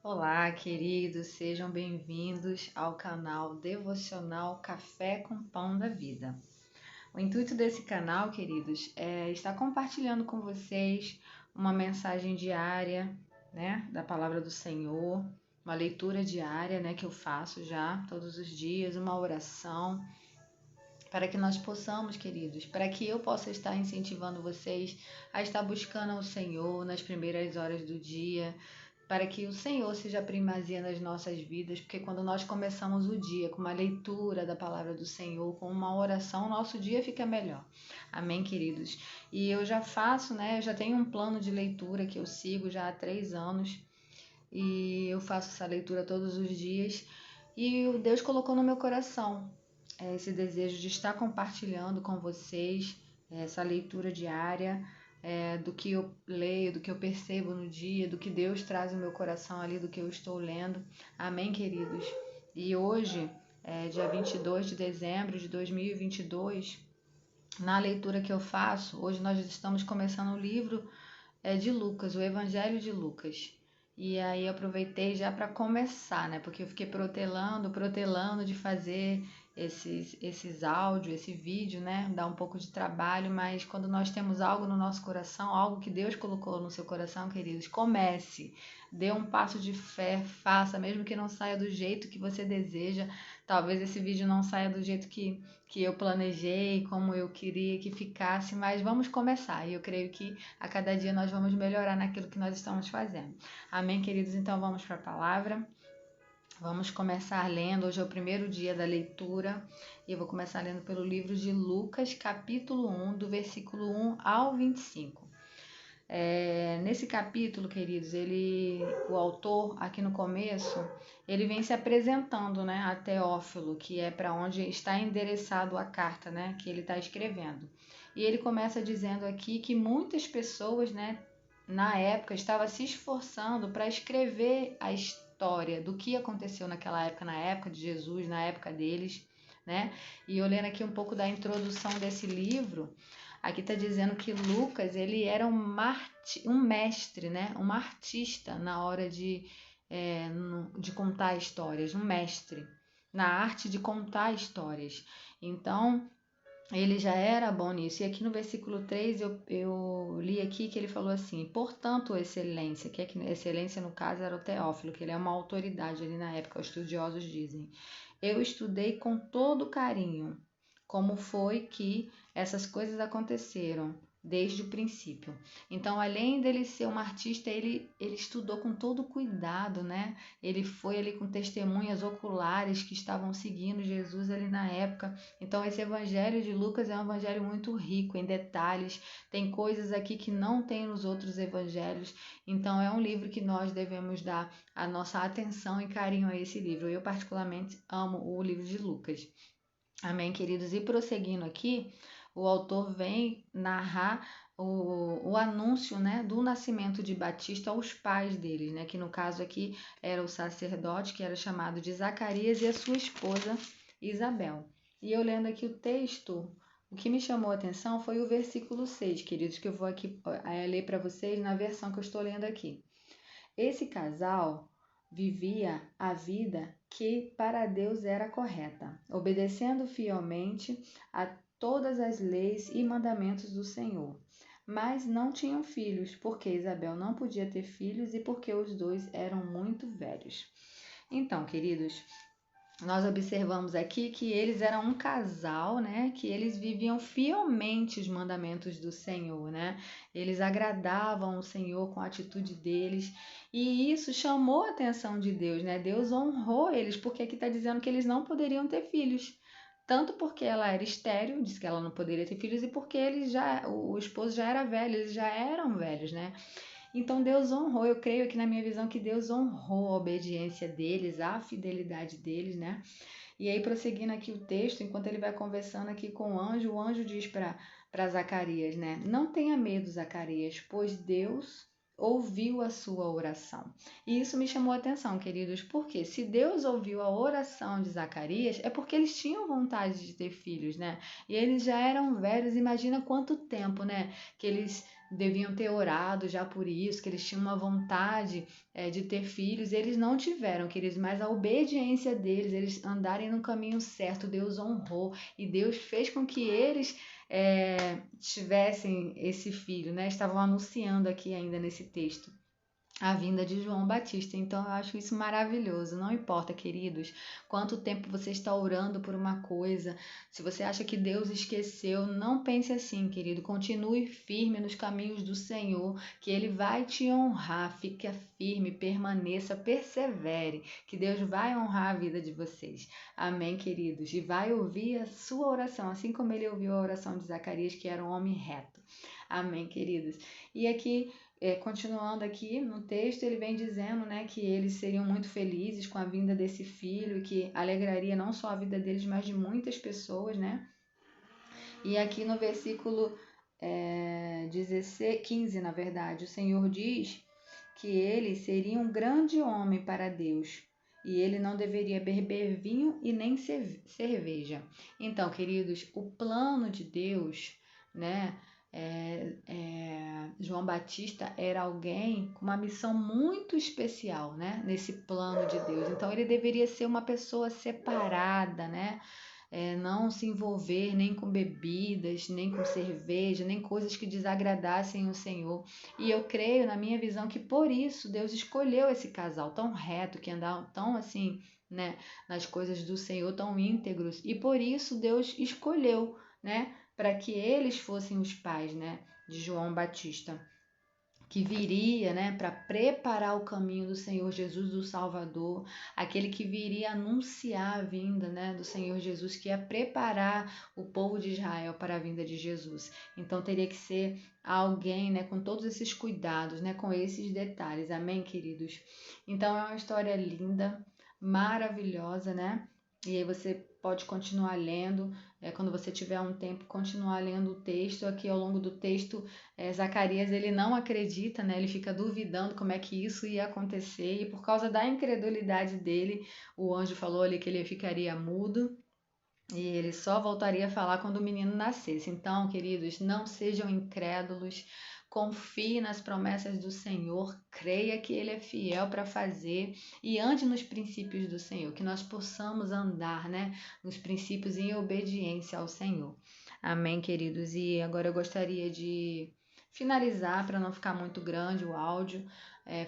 Olá, queridos, sejam bem-vindos ao canal Devocional Café com Pão da Vida. O intuito desse canal, queridos, é estar compartilhando com vocês uma mensagem diária, da palavra do Senhor, uma leitura diária, que eu faço já todos os dias, uma oração, para que nós possamos, queridos, para que eu possa estar incentivando vocês a estar buscando o Senhor nas primeiras horas do dia, para que o Senhor seja a primazia nas nossas vidas, porque quando nós começamos o dia com uma leitura da palavra do Senhor, com uma oração, nosso dia fica melhor. Amém, queridos? E eu já faço, eu já tenho um plano de leitura que eu sigo já há 3 anos, e eu faço essa leitura todos os dias, e Deus colocou no meu coração esse desejo de estar compartilhando com vocês essa leitura diária, do que eu leio, do que eu percebo no dia, do que Deus traz no meu coração ali, do que eu estou lendo. Amém, queridos? E hoje, dia 22 de dezembro de 2022, na leitura que eu faço, hoje nós estamos começando o livro de Lucas, o Evangelho de Lucas. E aí eu aproveitei já para começar, porque eu fiquei protelando de fazer esses áudios, esse vídeo, dá um pouco de trabalho, mas quando nós temos algo no nosso coração, algo que Deus colocou no seu coração, queridos, comece, dê um passo de fé, faça, mesmo que não saia do jeito que você deseja. Talvez esse vídeo não saia do jeito que eu planejei, como eu queria que ficasse, mas vamos começar. E eu creio que a cada dia nós vamos melhorar naquilo que nós estamos fazendo. Amém, queridos? Então vamos para a palavra. Vamos começar lendo. Hoje é o primeiro dia da leitura e eu vou começar lendo pelo livro de Lucas, capítulo 1, do versículo 1 ao 25. Nesse capítulo, queridos, o autor, aqui no começo, ele vem se apresentando, a Teófilo, que é para onde está endereçado a carta, que ele está escrevendo. E ele começa dizendo aqui que muitas pessoas, na época, estavam se esforçando para escrever a história do que aconteceu naquela época, na época de Jesus, na época deles, E eu lendo aqui um pouco da introdução desse livro, aqui está dizendo que Lucas, ele era um mestre, um artista na hora de contar histórias, um mestre na arte de contar histórias. Então, ele já era bom nisso. E aqui no versículo 3 eu li aqui que ele falou assim: portanto, excelência, que excelência no caso era o Teófilo, que ele é uma autoridade ali na época, os estudiosos dizem. Eu estudei com todo carinho como foi que essas coisas aconteceram desde o princípio. Então, além dele ser um artista, ele estudou com todo cuidado, Ele foi ali com testemunhas oculares que estavam seguindo Jesus ali na época. Então, esse evangelho de Lucas é um evangelho muito rico em detalhes, tem coisas aqui que não tem nos outros evangelhos. Então, é um livro que nós devemos dar a nossa atenção e carinho a esse livro. Eu, particularmente, amo o livro de Lucas. Amém, queridos? E prosseguindo aqui, o autor vem narrar o anúncio, do nascimento de Batista aos pais deles, que no caso aqui era o sacerdote, que era chamado de Zacarias, e a sua esposa Isabel. E eu lendo aqui o texto, o que me chamou a atenção foi o versículo 6, queridos, que eu vou aqui ler para vocês na versão que eu estou lendo aqui. Esse casal vivia a vida que para Deus era correta, obedecendo fielmente a todas as leis e mandamentos do Senhor. Mas não tinham filhos, porque Isabel não podia ter filhos e porque os dois eram muito velhos. Então, queridos, nós observamos aqui que eles eram um casal, que eles viviam fielmente os mandamentos do Senhor, Eles agradavam o Senhor com a atitude deles e isso chamou a atenção de Deus, Deus honrou eles, porque aqui está dizendo que eles não poderiam ter filhos. Tanto porque ela era estéril, disse que ela não poderia ter filhos, e porque o esposo já era velho, eles já eram velhos, Então Deus honrou, eu creio aqui na minha visão que Deus honrou a obediência deles, a fidelidade deles, E aí, prosseguindo aqui o texto, enquanto ele vai conversando aqui com o anjo diz para Zacarias, não tenha medo, Zacarias, pois Deus ouviu a sua oração. E isso me chamou a atenção, queridos, porque se Deus ouviu a oração de Zacarias, é porque eles tinham vontade de ter filhos, E eles já eram velhos, imagina quanto tempo, que eles deviam ter orado já por isso, que eles tinham uma vontade de ter filhos, eles não tiveram, queridos, mas a obediência deles, eles andarem no caminho certo, Deus honrou e Deus fez com que eles tivessem esse filho, né? Estavam anunciando aqui ainda nesse texto a vinda de João Batista. Então eu acho isso maravilhoso. Não importa, queridos, quanto tempo você está orando por uma coisa, se você acha que Deus esqueceu, não pense assim, querido. Continue firme nos caminhos do Senhor, que Ele vai te honrar. Fique firme, permaneça, persevere, que Deus vai honrar a vida de vocês. Amém, queridos? E vai ouvir a sua oração, assim como Ele ouviu a oração de Zacarias, que era um homem reto. Amém, queridos? E aqui continuando aqui no texto, ele vem dizendo, né, que eles seriam muito felizes com a vinda desse filho, que alegraria não só a vida deles, mas de muitas pessoas, né? E aqui no versículo 15, na verdade, o Senhor diz que ele seria um grande homem para Deus, e ele não deveria beber vinho e nem cerveja. Então, queridos, o plano de Deus, né? João Batista era alguém com uma missão muito especial, né? Nesse plano de Deus. Então, ele deveria ser uma pessoa separada, né? Não se envolver nem com bebidas, nem com cerveja, nem coisas que desagradassem o Senhor. E eu creio, na minha visão, que por isso Deus escolheu esse casal tão reto, que andavam tão assim, né, nas coisas do Senhor, tão íntegros. E por isso Deus escolheu, né, para que eles fossem os pais, né, de João Batista, que viria, né, para preparar o caminho do Senhor Jesus, do Salvador, aquele que viria anunciar a vinda, né, do Senhor Jesus, que ia preparar o povo de Israel para a vinda de Jesus. Então teria que ser alguém, né, com todos esses cuidados, né, com esses detalhes. Amém, queridos? Então é uma história linda, maravilhosa, né? E aí você pode continuar lendo, quando você tiver um tempo, continuar lendo o texto. Aqui ao longo do texto, Zacarias ele não acredita, né? Ele fica duvidando como é que isso ia acontecer, e por causa da incredulidade dele, o anjo falou ali que ele ficaria mudo e ele só voltaria a falar quando o menino nascesse. Então, queridos, não sejam incrédulos, confie nas promessas do Senhor, creia que Ele é fiel para fazer e ande nos princípios do Senhor, que nós possamos andar, né, nos princípios em obediência ao Senhor. Amém, queridos? E agora eu gostaria de finalizar, para não ficar muito grande o áudio,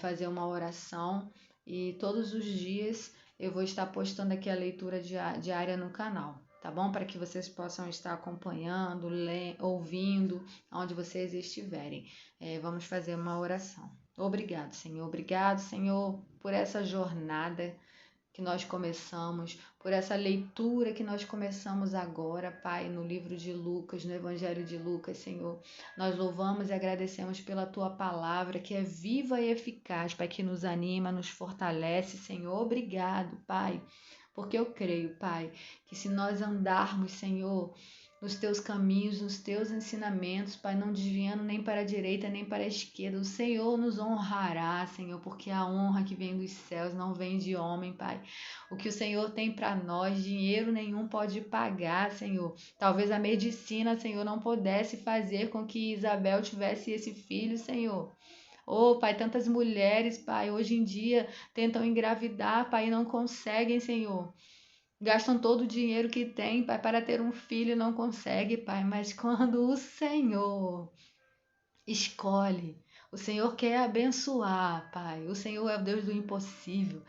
fazer uma oração, e todos os dias eu vou estar postando aqui a leitura diária no canal, tá bom? Para que vocês possam estar acompanhando, ouvindo, onde vocês estiverem. Vamos fazer uma oração. Obrigado, Senhor, por essa jornada que nós começamos, por essa leitura que nós começamos agora, Pai, no livro de Lucas, no Evangelho de Lucas, Senhor. Nós louvamos e agradecemos pela Tua palavra, que é viva e eficaz, Pai, que nos anima, nos fortalece, Senhor. Obrigado, Pai, porque eu creio, Pai, que se nós andarmos, Senhor, nos Teus caminhos, nos Teus ensinamentos, Pai, não desviando nem para a direita nem para a esquerda, o Senhor nos honrará, Senhor, porque a honra que vem dos céus não vem de homem, Pai. O que o Senhor tem para nós, dinheiro nenhum pode pagar, Senhor. Talvez a medicina, Senhor, não pudesse fazer com que Isabel tivesse esse filho, Senhor. Oh, Pai, tantas mulheres, Pai, hoje em dia tentam engravidar, Pai, e não conseguem, Senhor. Gastam todo o dinheiro que tem, Pai, para ter um filho e não consegue, Pai. Mas quando o Senhor escolhe, o Senhor quer abençoar, Pai. O Senhor é o Deus do impossível.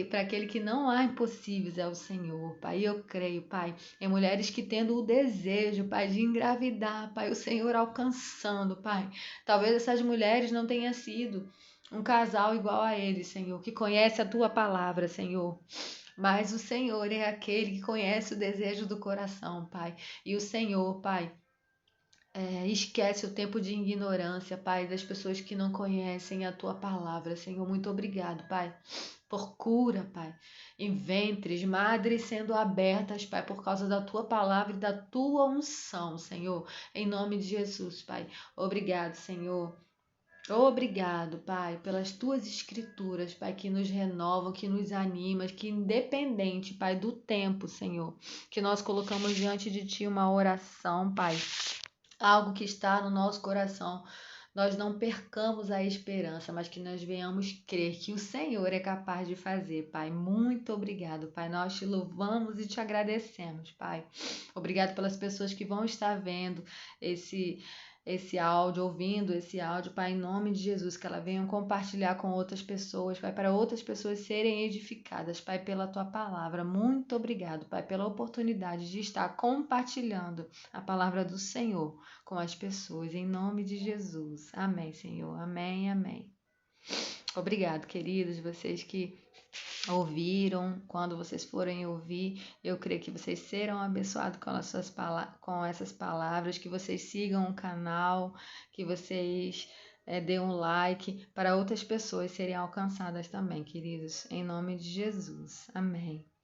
Para aquele que não há impossíveis é o Senhor, Pai. E eu creio, Pai, em mulheres que tendo o desejo, Pai, de engravidar, Pai, o Senhor alcançando, Pai. Talvez essas mulheres não tenham sido um casal igual a eles, Senhor, que conhece a Tua palavra, Senhor. Mas o Senhor é aquele que conhece o desejo do coração, Pai. E o Senhor, Pai, esquece o tempo de ignorância, Pai, das pessoas que não conhecem a Tua palavra. Senhor, muito obrigado, Pai, por cura, Pai, em ventres, madres sendo abertas, Pai, por causa da Tua palavra e da Tua unção, Senhor. Em nome de Jesus, Pai. Obrigado, Senhor. Obrigado, Pai, pelas Tuas escrituras, Pai, que nos renovam, que nos animam, que independente, Pai, do tempo, Senhor, que nós colocamos diante de Ti uma oração, Pai, algo que está no nosso coração, nós não percamos a esperança, mas que nós venhamos crer que o Senhor é capaz de fazer, Pai. Muito obrigado, Pai. Nós te louvamos e te agradecemos, Pai. Obrigado pelas pessoas que vão estar vendo esse esse áudio, ouvindo esse áudio, Pai, em nome de Jesus, que ela venham compartilhar com outras pessoas, Pai, para outras pessoas serem edificadas, Pai, pela tua palavra. Muito obrigado, Pai, pela oportunidade de estar compartilhando a palavra do Senhor com as pessoas, em nome de Jesus. Amém, Senhor. Amém, amém. Obrigado, queridos, vocês que ouviram. Quando vocês forem ouvir, eu creio que vocês serão abençoados com essas palavras, que vocês sigam o canal, que vocês deem um like para outras pessoas serem alcançadas também, queridos, em nome de Jesus. Amém.